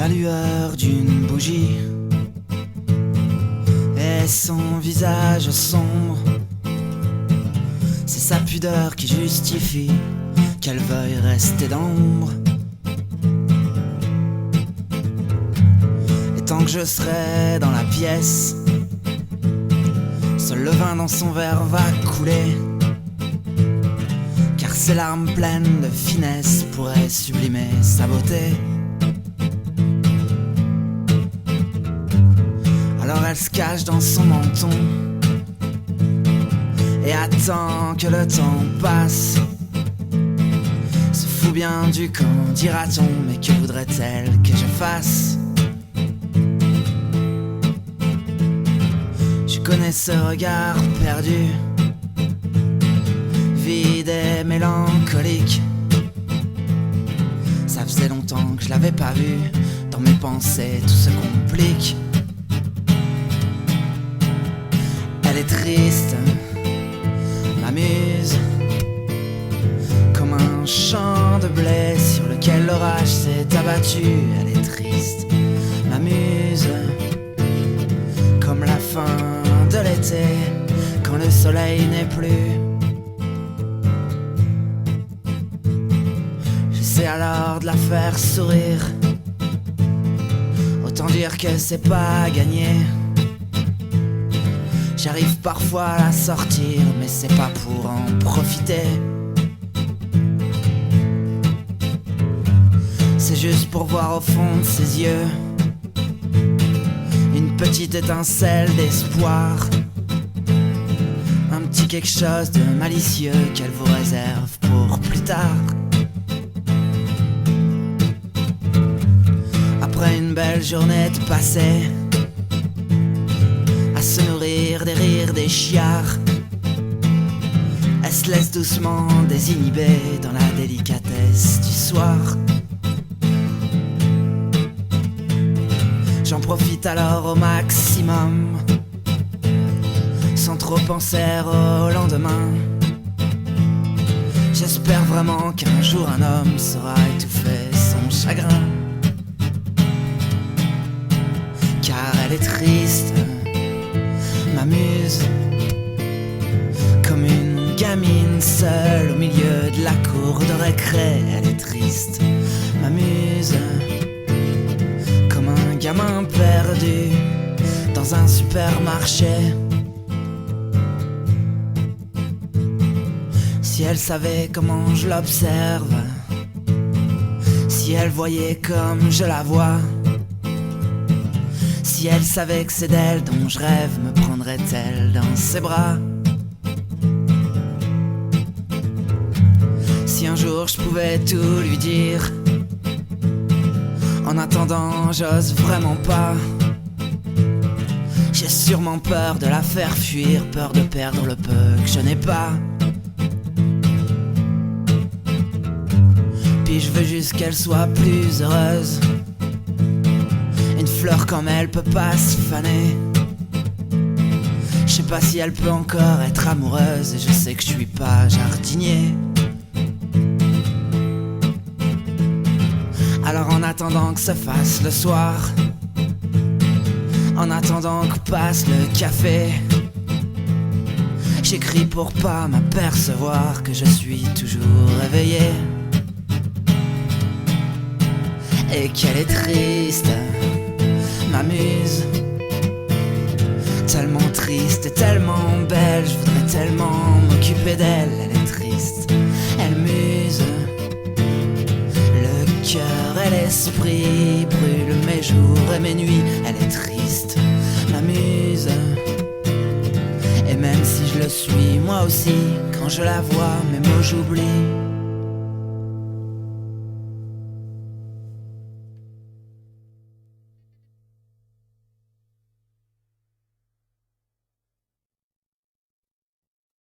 la lueur d'une bougie et son visage sombre. C'est sa pudeur qui justifie qu'elle veuille rester d'ombre. Et tant que je serai dans la pièce, seul le vin dans son verre va couler, car ses larmes pleines de finesse pourraient sublimer sa beauté. Alors elle se cache dans son menton et attend que le temps passe. Se fout bien du camp, dira-t-on, mais que voudrait-elle que je fasse? Je connais ce regard perdu, vide et mélancolique. Ça faisait longtemps que je l'avais pas vu, dans mes pensées tout se complique. Elle est triste, m'amuse, comme un champ de blé sur lequel l'orage s'est abattu. Elle est triste, m'amuse, comme la fin de l'été, quand le soleil n'est plus. J'essaie alors de la faire sourire, autant dire que c'est pas gagné. J'arrive parfois à la sortir, mais c'est pas pour en profiter. C'est juste pour voir au fond de ses yeux une petite étincelle d'espoir, un petit quelque chose de malicieux qu'elle vous réserve pour plus tard. Après une belle journée de passée à se nourrir des rires des chiards, elle se laisse doucement désinhiber dans la délicatesse du soir. J'en profite alors au maximum, sans trop penser au lendemain. J'espère vraiment qu'un jour un homme saura étouffer son chagrin, car elle est triste, m'amuse, comme une gamine seule au milieu de la cour de récré. Elle est triste, m'amuse, comme un gamin perdu dans un supermarché. Si elle savait comment je l'observe, si elle voyait comme je la vois, si elle savait que c'est d'elle dont je rêve, me prendrait-elle dans ses bras? Si un jour je pouvais tout lui dire, en attendant j'ose vraiment pas. J'ai sûrement peur de la faire fuir, peur de perdre le peu que je n'ai pas. Puis je veux juste qu'elle soit plus heureuse, une fleur comme elle peut pas se faner. Je sais pas si elle peut encore être amoureuse, et je sais que je suis pas jardinier. Alors en attendant que se fasse le soir, en attendant que passe le café, j'écris pour pas m'apercevoir que je suis toujours réveillé. Et qu'elle est triste, m'amuse, tellement triste et tellement belle. Je voudrais tellement m'occuper d'elle. Elle est triste, elle muse, le cœur et l'esprit brûlent mes jours et mes nuits. Elle est triste, m'amuse, et même si je le suis moi aussi, quand je la vois mes mots j'oublie.